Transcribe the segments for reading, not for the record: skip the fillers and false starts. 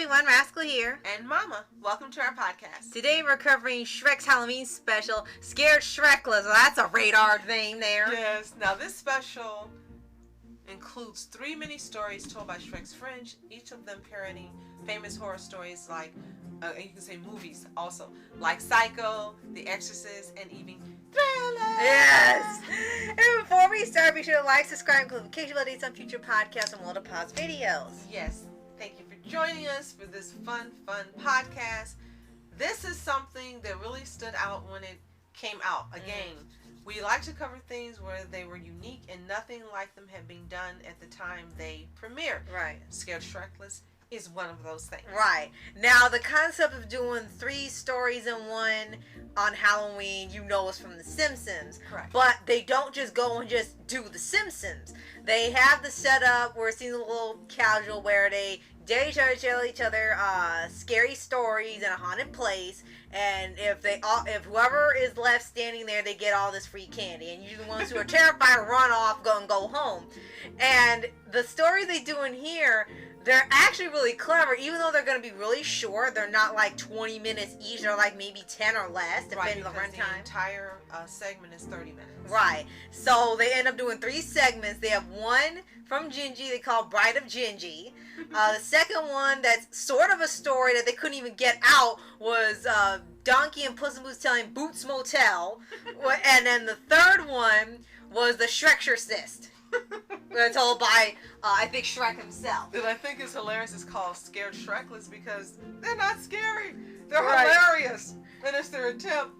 everyone, Rascal here. And Mama, welcome to our podcast. Today we're covering Shrek's Halloween special, Scared Shrekless. Well, that's a radar thing there. Yes, now this special includes 3 mini stories told by Shrek's friends, each of them parodying famous horror stories like, you can say movies also, like Psycho, The Exorcist, and even Thriller. Yes! And before we start, be sure to like, subscribe, and click notification updates on future podcasts and multiple pause videos. Yes, thank you for joining us for this fun podcast. This is something that really stood out when it came out. Again, we like to cover things where they were unique and nothing like them had been done at the time they premiered. Right. Scared Shrekless is one of those things. Right. Now, the concept of doing 3 stories in one on Halloween, you know, is from The Simpsons. Correct. But they don't just go and just do The Simpsons. They have the setup where it seems a little casual, where they dare tell each other scary stories in a haunted place, and if whoever is left standing there, they get all this free candy, and you the ones who are terrified run off, go home. And the story they do in here, they're actually really clever, even though they're going to be really short. They're not like 20 minutes each. They're like maybe 10 or less, depending on the runtime. The entire segment is 30 minutes. Right. So they end up doing 3 segments. They have one from Gingy they call Bride of Gingy. The second one that's sort of a story that they couldn't even get out was Donkey and Puss in Boots telling Boots Motel. And then the third one was the Shrekless. Told by, I think, Shrek himself. That I think is hilarious is called Scared Shrekless because they're not scary. They're hilarious. And it's their attempt.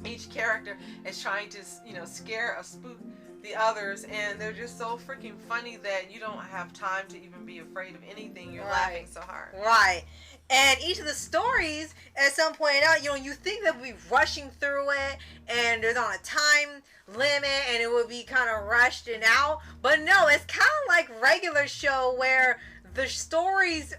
Each character is trying to, scare or spook the others. And they're just so freaking funny that you don't have time to even be afraid of anything. You're laughing so hard. Right. And each of the stories, as some pointed out, you think that we'll be rushing through it, and there's on a time limit, and it would be kind of rushed and out. But no, it's kind of like regular show where the stories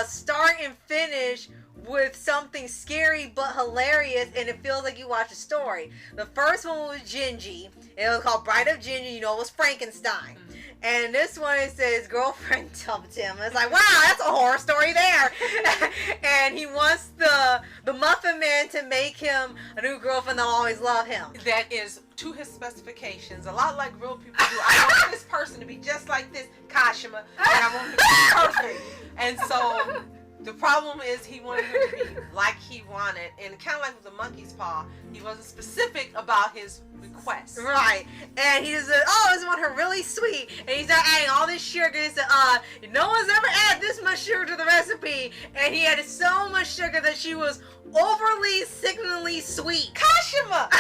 start and finish with something scary but hilarious, and it feels like you watch a story. The first one was Gingy. It was called Bride of Gingy. It was Frankenstein. And this one, it says girlfriend dumped him. It's like, wow, that's a horror story there. And he wants the Muffin Man to make him a new girlfriend that'll always love him. That is to his specifications. A lot like real people do. I want this person to be just like this Kashima, and I want him to be perfect. And so the problem is he wanted her to be like he wanted, and kind of like with the monkey's paw, he wasn't specific about his request. Right. And he just said, I just want her really sweet. And he's not adding all this sugar. He said, no one's ever added this much sugar to the recipe. And he added so much sugar that she was overly, sickeningly sweet. Kashima!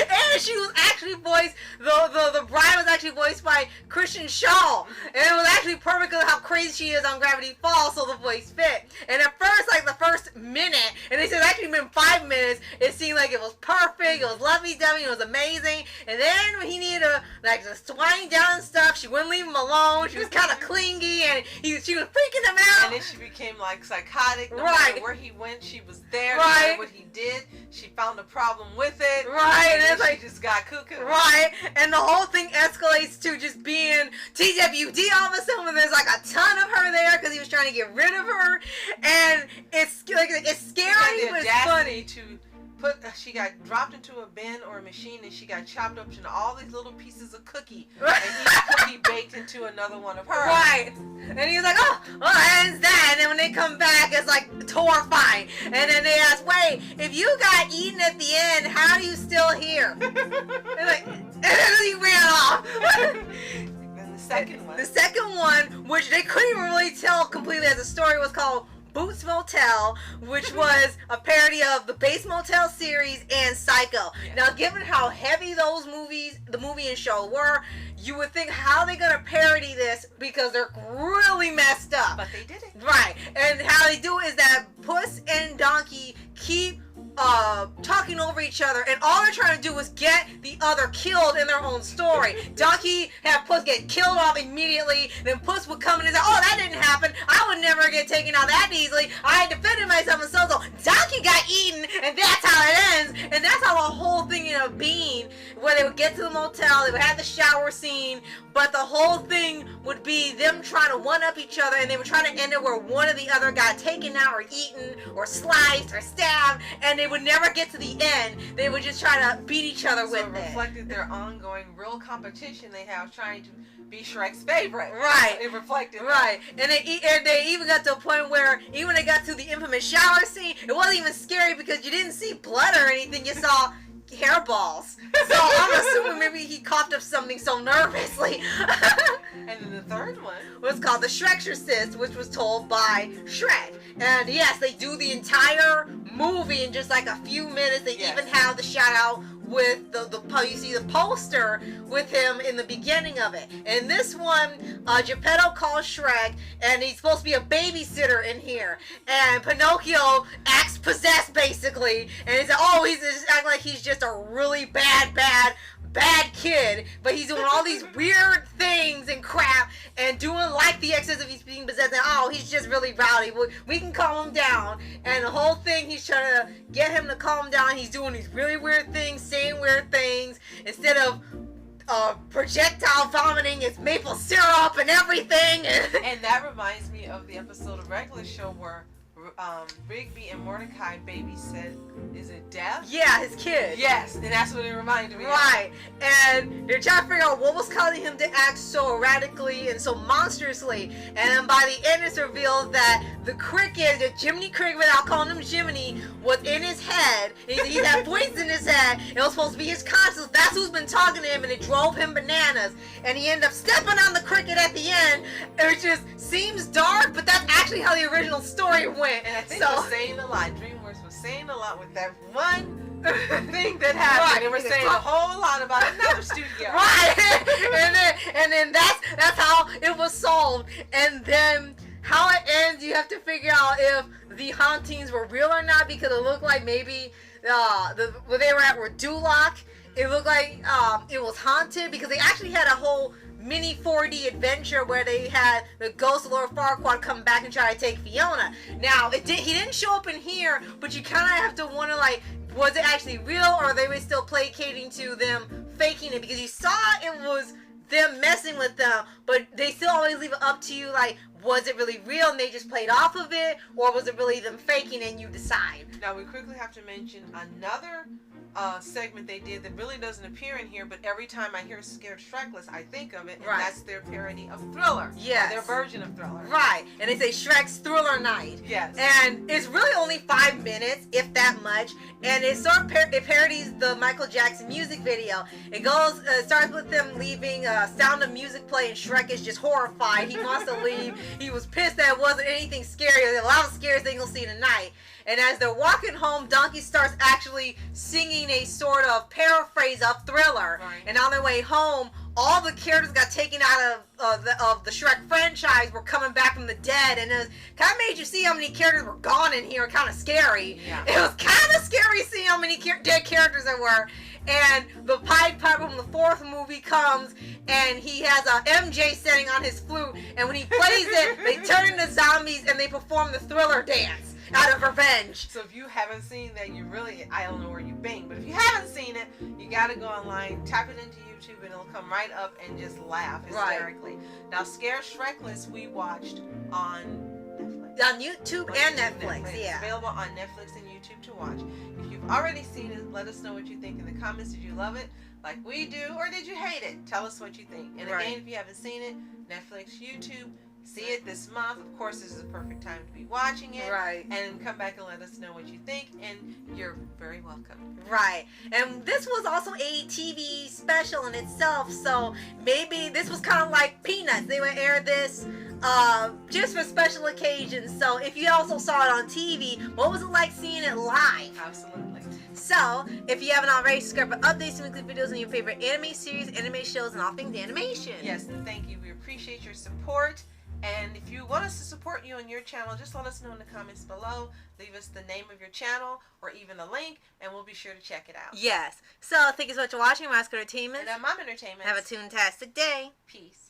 And she was actually voiced, the bride was actually voiced by Christian Shaw. And it was actually perfect because how crazy she is on Gravity Falls, so the voice fit. And at first, like the first minute, and they said actually been 5 minutes, it seemed like it was perfect, it was lovey-dovey, it was amazing. And then when he needed to, just wind down and stuff, she wouldn't leave him alone, she was kind of clingy, and she was freaking him out. And then she became like psychotic. No right. matter where he went, she was there. Right. No matter what he did, she found a problem with it. Right. And then she just got cuckoo. Right. And the whole thing escalates to just being TWD all of a sudden when there's like a ton of her there because he was trying to get rid of her. And it's like it's scary, but it's funny. She got dropped into a bin or a machine and she got chopped up into all these little pieces of cookie. Right. And each cookie baked into another one of hers. Right. And he's like, and that. And then when they come back, it's like horrifying. And then they ask, wait, if you got eaten at the end, how are you still here? And then he ran off. Then the second one. The second one, which they couldn't even really tell completely as a story, was called Boots Motel, which was a parody of the Bates Motel series and Psycho. Yeah. Now, given how heavy those movies, the movie and show were, you would think, how are they going to parody this? Because they're really messed up. But they did it. Right. And how they do it is that Puss and Donkey keep talking over each other, and all they're trying to do is get the other killed in their own story. Donkey had Puss get killed off immediately, then Puss would come in and say, that didn't happen, I would never get taken out that easily, I defended myself, and so Donkey got eaten, and that's how it ends, and that's how the whole thing ended up being, where they would get to the motel, they would have the shower scene, but the whole thing would be them trying to one-up each other, and they were trying to end it where one or the other got taken out or eaten or sliced or stabbed, and they would never get to the end. They would just try to beat each other with it. So it reflected their ongoing real competition they have trying to be Shrek's favorite. Right. It reflected right. And they even got to a point where even when they got to the infamous shower scene, it wasn't even scary because you didn't see blood or anything. You saw hairballs. So I'm assuming maybe he coughed up something so nervously. And then the third one was called the Shrekless, which was told by Shrek. And yes, they do the entire movie in just like a few minutes. They even have the shout out with you see the poster with him in the beginning of it. And this one, Geppetto calls Shrek, and he's supposed to be a babysitter in here. And Pinocchio acts possessed basically, and he's like, oh, he's just acting like he's just a really bad kid, but he's doing all these weird things and crap and doing like the excess of he's being possessed, and oh, he's just really rowdy. We can calm him down. And the whole thing, he's trying to get him to calm down. He's doing these really weird things, saying weird things. Instead of projectile vomiting, it's maple syrup and everything. And that reminds me of the episode of Regular Show where Rigby and Mordecai babysit, is it Death? Yeah, his kid. Yes, and that's what it reminded me of. Right. And they're trying to figure out what was causing him to act so erratically and so monstrously. And then by the end it's revealed that the cricket, the Jiminy Cricket, without calling him Jiminy, was in his head. He had voices in his head. It was supposed to be his conscience. That's who's been talking to him, and it drove him bananas. And he ended up stepping on the cricket at the end. It just seems dark, but that's actually how the original story went. And I think we're saying a lot. DreamWorks was saying a lot with that one thing that happened. Right. And we're saying a whole lot about another studio. Right. and then that's how it was solved. And then how it ends, you have to figure out if the hauntings were real or not, because it looked like maybe where they were at were Duloc. It looked like it was haunted because they actually had a whole mini 4D adventure where they had the ghost of Lord Farquaad come back and try to take Fiona. Now, he didn't show up in here, but you kind of have to wonder, like, was it actually real, or they were still placating to them faking it? Because you saw it was them messing with them, but they still always leave it up to you, like, was it really real and they just played off of it, or was it really them faking it and you decide? Now, we quickly have to mention another segment they did that really doesn't appear in here, but every time I hear Scared Shrekless, I think of it, and that's their parody of Thriller. Yes. Their version of Thriller. Right. And they say Shrek's Thriller Night. Yes. And it's really only 5 minutes, if that much, and it sort of it parodies the Michael Jackson music video. It goes, starts with them leaving, Sound of Music play, and Shrek is just horrified. He wants to leave. He was pissed that it wasn't anything scary. There's a lot of scary things you'll see tonight. And as they're walking home, Donkey starts actually singing a sort of paraphrase of Thriller. Right. And on their way home, all the characters got taken out of the Shrek franchise were coming back from the dead. And it kind of made you see how many characters were gone in here. Kind of scary. Yeah. It was kind of scary seeing how many dead characters there were. And the Pied Piper from the 4th movie comes, and he has a MJ setting on his flute. And when he plays it, they turn into zombies and they perform the Thriller dance out of revenge. So if you haven't seen that, you really, I don't know where you've been, but if you haven't seen it, you gotta go online, type it into YouTube, and it'll come right up and just laugh hysterically. Right. Now, Scared Shrekless we watched on Netflix. On YouTube and Netflix, yeah. It's available on Netflix and YouTube to watch. If you've already seen it, let us know what you think in the comments. Did you love it like we do, or did you hate it? Tell us what you think. And again, if you haven't seen it, Netflix, YouTube, see it this month. Of course, this is a perfect time to be watching it. Right. And come back and let us know what you think. And you're very welcome. Right. And this was also a TV special in itself. So maybe this was kind of like Peanuts. They would air this just for special occasions. So if you also saw it on TV, what was it like seeing it live? Absolutely. So, if you haven't already, subscribe for updates and weekly videos on your favorite anime series, anime shows, and all things animation. Yes, and thank you. We appreciate your support. And if you want us to support you on your channel, just let us know in the comments below. Leave us the name of your channel or even a link, and we'll be sure to check it out. Yes. So, thank you so much for watching Mask Entertainment. And I'm Mom Entertainment. Have a toontastic day. Peace.